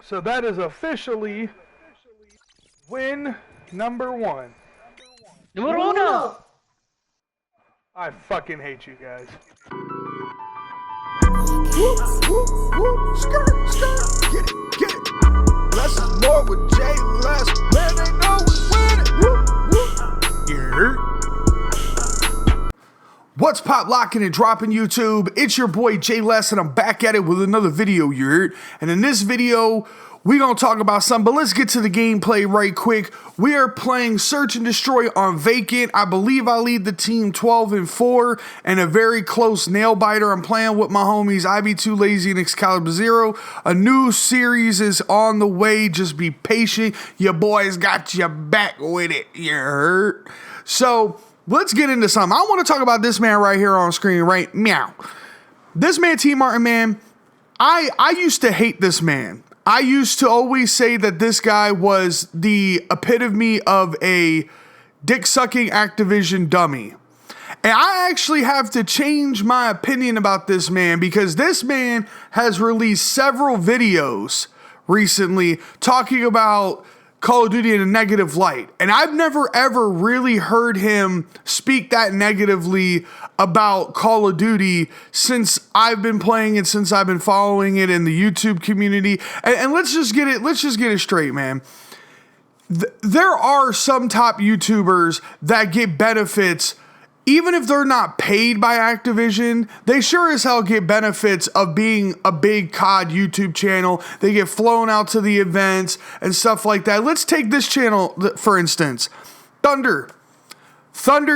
So that is officially win number one. Numero uno! I fucking hate you guys. Whoop, whoop, whoop, skirt, skirt, get it. Less is more with Jay Less. Man, they know we winning. Whoop, whoop. You heard? What's pop locking and dropping YouTube? It's your boy Jay Less, and I'm back at it with another video, you heard? And in this video, we're gonna talk about something, but let's get to the gameplay right quick. We are playing Search and Destroy on Vacant. I believe I lead the team 12-4 and a very close nail biter. I'm playing with my homies IB2 Lazy and Excalibur Zero. A new series is on the way. Just be patient. Your boys got your back with it, you heard? So let's get into something. I want to talk about this man right here on screen, right? Meow. This man, Tmartn, man, I used to hate this man. I used to always say that this guy was the epitome of a dick-sucking Activision dummy. And I actually have to change my opinion about this man because this man has released several videos recently talking about Call of Duty in a negative light. And I've never ever really heard him speak that negatively about Call of Duty since I've been playing it, since I've been following it in the YouTube community. And let's just get it straight, man. There are some top YouTubers that get benefits even if they're not paid by Activision. They sure as hell get benefits of being a BIG COD YouTube channel. They get flown out to the events and stuff like that. Let's take this channel, for instance. Thunder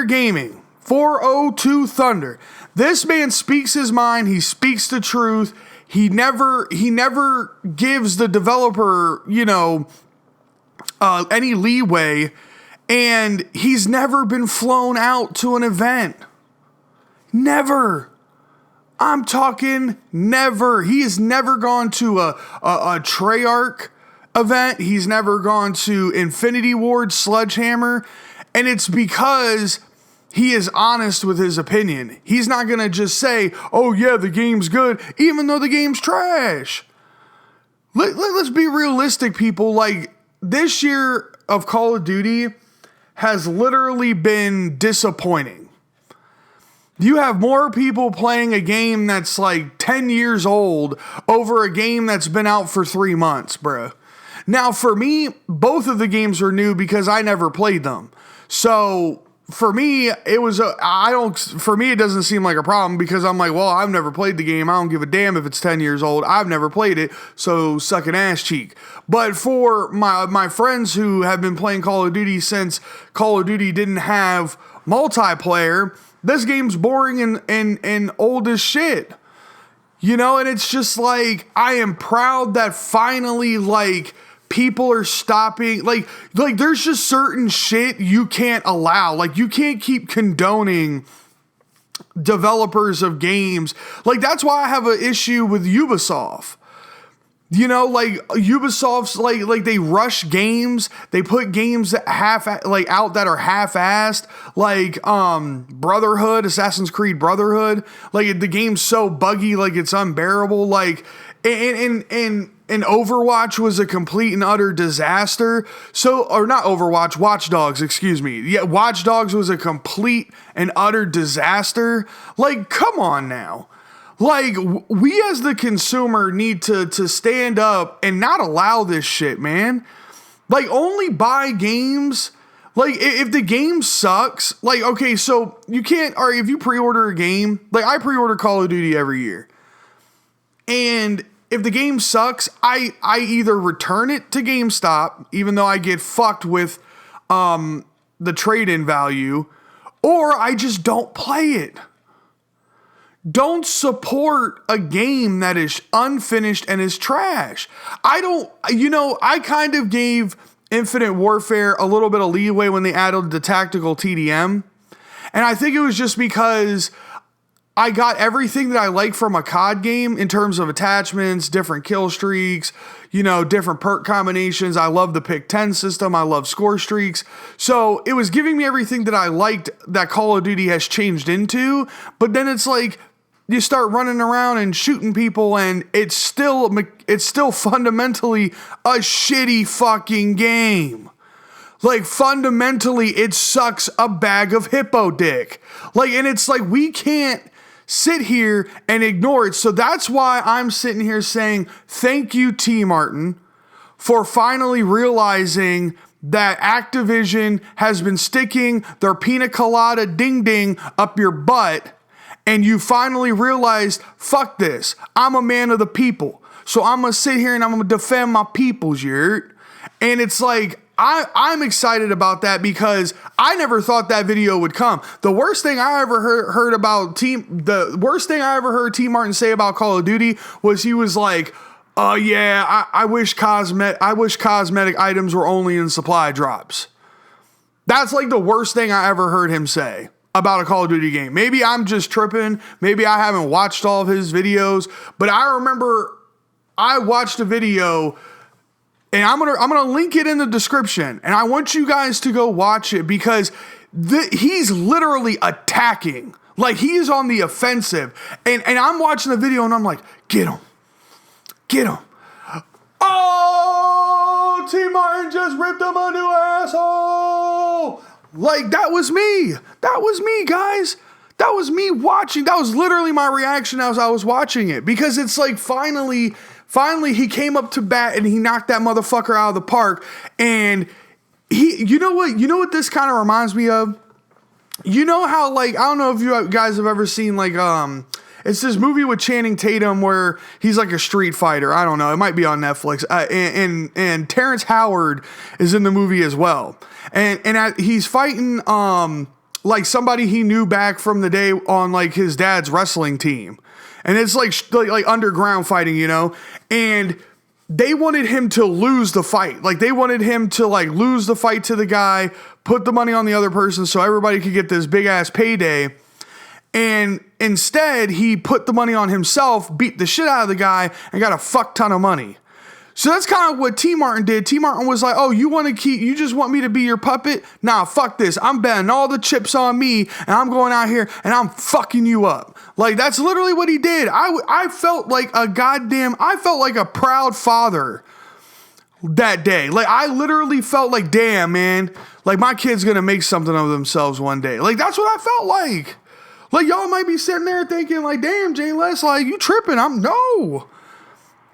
Gaming. 402 Thunder. This man speaks his mind. He speaks the truth. He never gives the developer, any leeway. And he's never been flown out to an event. Never. I'm talking never. He has never gone to a Treyarch event. He's never gone to Infinity Ward, Sledgehammer. And it's because he is honest with his opinion. He's not going to just say, oh yeah, the game's good, even though the game's trash. Let's be realistic, people. Like, this year of Call of Duty has literally been disappointing. You have more people playing a game that's like 10 years old over a game that's been out for 3 months, bruh. Now, for me, both of the games are new because I never played them. So for me, it doesn't seem like a problem because I'm like, well, I've never played the game. I don't give a damn if it's 10 years old. I've never played it, so suck an ass cheek. But for my friends who have been playing Call of Duty since Call of Duty didn't have multiplayer, this game's boring and old as shit. And it's just like, I am proud that finally, like, people are stopping, like there's just certain shit you can't allow. Like, you can't keep condoning developers of games. Like, that's why I have an issue with Ubisoft. Like, Ubisoft's like they rush games. They put games that out that are half-assed, like Brotherhood, Assassin's Creed Brotherhood. Like, the game's so buggy, like it's unbearable. Like, and Overwatch was a complete and utter disaster. Or not Overwatch, Watch Dogs, excuse me. Yeah, Watch Dogs was a complete and utter disaster. Like, come on now. Like, we as the consumer need to stand up and not allow this shit, man. Like, only buy games. Like, if the game sucks, like, okay, so you can't, or if you pre-order a game, like, I pre-order Call of Duty every year. And if the game sucks, I either return it to GameStop, even though I get fucked with the trade-in value, or I just don't play it. Don't support a game that is unfinished and is trash. I kind of gave Infinite Warfare a little bit of leeway when they added the tactical TDM. And I think it was just because I got everything that I like from a COD game in terms of attachments, different kill streaks, different perk combinations. I love the pick 10 system. I love score streaks. So it was giving me everything that I liked that Call of Duty has changed into. But then it's like, you start running around and shooting people, and it's still fundamentally a shitty fucking game. Like, fundamentally, it sucks a bag of hippo dick. Like, and it's like, we can't sit here and ignore it. So that's why I'm sitting here saying, thank you, Tmartn, for finally realizing that Activision has been sticking their pina colada ding ding up your butt, and you finally realized, fuck this. I'm a man of the people. So I'm going to sit here and I'm going to defend my peoples, you heard? And it's like, I'm excited about that because I never thought that video would come. The worst thing I ever heard Tmartn say about Call of Duty was he was like, "Oh yeah, I wish cosmetic items were only in supply drops." That's like the worst thing I ever heard him say about a Call of Duty game. Maybe I'm just tripping. Maybe I haven't watched all of his videos, but I remember I watched a video. And I'm gonna link it in the description, and I want you guys to go watch it because he's literally attacking, like he's on the offensive. And I'm watching the video, and I'm like, get him. Oh, Tmartn just ripped him a new asshole. Like that was me, guys. That was me watching. That was literally my reaction as I was watching it because it's like finally he came up to bat and he knocked that motherfucker out of the park. And you know what this kind of reminds me of? You know how, like, I don't know if you guys have ever seen, like, it's this movie with Channing Tatum where he's like a street fighter. I don't know. It might be on Netflix. And Terrence Howard is in the movie as well. And he's fighting, like somebody he knew back from the day on like his dad's wrestling team. And it's like underground fighting, you know? And they wanted him to lose the fight. Like they wanted him to like lose the fight to the guy, put the money on the other person so everybody could get this big ass payday. And instead he put the money on himself, beat the shit out of the guy, and got a fuck ton of money. So that's kind of what Tmartn did. Tmartn was like, oh, you just want me to be your puppet? Nah, fuck this. I'm betting all the chips on me, and I'm going out here, and I'm fucking you up. Like, that's literally what he did. I felt like I felt like a proud father that day. Like, I literally felt like, damn, man, like, my kid's gonna make something of themselves one day. Like, that's what I felt like. Like, y'all might be sitting there thinking, like, damn, Jay Les, like, you tripping. No.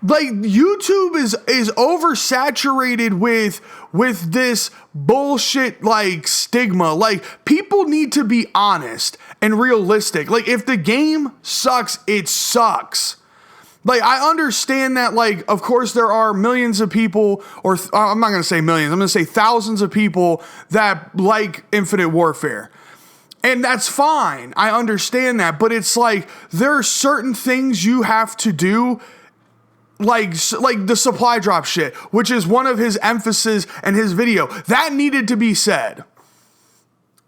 Like, YouTube is oversaturated with this bullshit, like, stigma. Like, people need to be honest and realistic. Like, if the game sucks, it sucks. Like, I understand that, like, of course there are millions of people, or I'm not going to say millions, I'm going to say thousands of people that like Infinite Warfare. And that's fine. I understand that. But it's like, there are certain things you have to do, like the supply drop shit, which is one of his emphasis in his video. That needed to be said.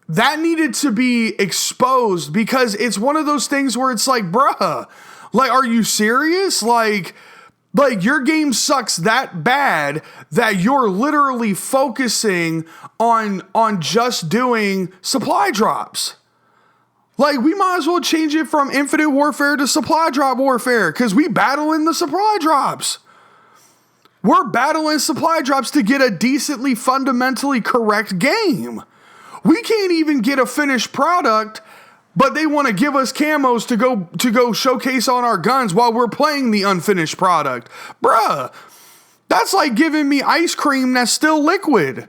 That needed to be exposed because it's one of those things where it's like, bruh, like, are you serious? Like your game sucks that bad that you're literally focusing on just doing supply drops. Like, we might as well change it from Infinite Warfare to Supply Drop Warfare because we battle in the supply drops. We're battling supply drops to get a decently fundamentally correct game. We can't even get a finished product, but they want to give us camos to go showcase on our guns while we're playing the unfinished product. Bruh, that's like giving me ice cream that's still liquid.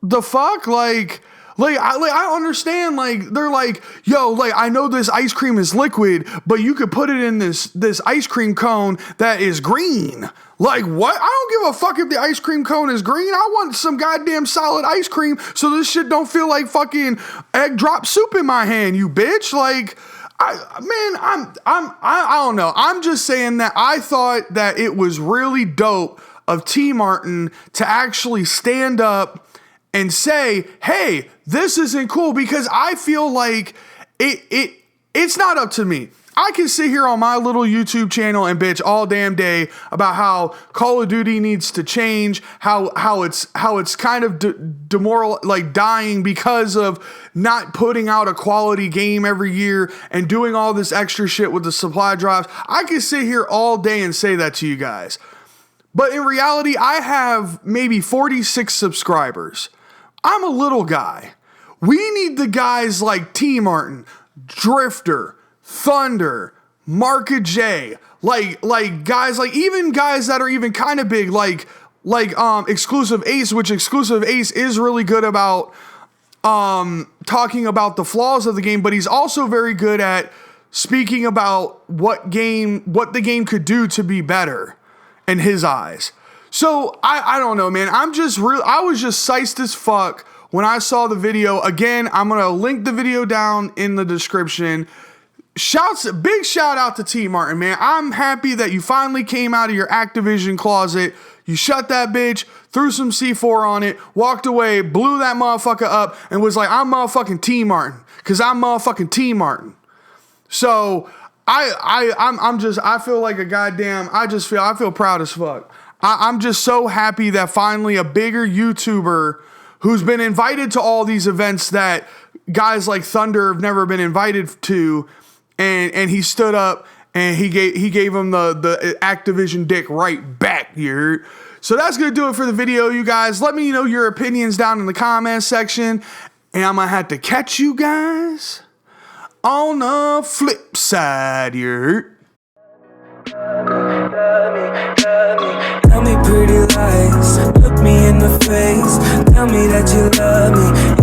The fuck? Like, I understand, like, they're like, yo, like, I know this ice cream is liquid, but you could put it in this ice cream cone that is green. Like, what? I don't give a fuck if the ice cream cone is green. I want some goddamn solid ice cream so this shit don't feel like fucking egg drop soup in my hand, you bitch. Like, I don't know. I'm just saying that I thought that it was really dope of Tmartn to actually stand up and say, hey, this isn't cool, because I feel like it's not up to me. I can sit here on my little YouTube channel and bitch all damn day about how Call of Duty needs to change, how it's kind of demoral, like dying because of not putting out a quality game every year and doing all this extra shit with the supply drops. I can sit here all day and say that to you guys. But in reality, I have maybe 46 subscribers. I'm a little guy. We need the guys like Tmartn, Drifter, Thunder, Marka J, like guys, like even guys that are even kind of big, like Exclusive Ace, which Exclusive Ace is really good about talking about the flaws of the game, but he's also very good at speaking about what the game could do to be better in his eyes. So I don't know, man. I was just psyched as fuck when I saw the video. Again, I'm gonna link the video down in the description. Big shout out to Tmartn, man. I'm happy that you finally came out of your Activision closet. You shut that bitch, threw some C4 on it, walked away, blew that motherfucker up, and was like, I'm motherfucking Tmartn, because I'm motherfucking Tmartn. So I feel like a goddamn, I feel proud as fuck. I'm just so happy that finally a bigger YouTuber who's been invited to all these events that guys like Thunder have never been invited to, and he stood up and he gave him the Activision dick right back here. So that's gonna do it for the video, you guys. Let me know your opinions down in the comments section, and I'm gonna have to catch you guys on the flip side here. Tell me pretty lies, look me in the face. Tell me that you love me.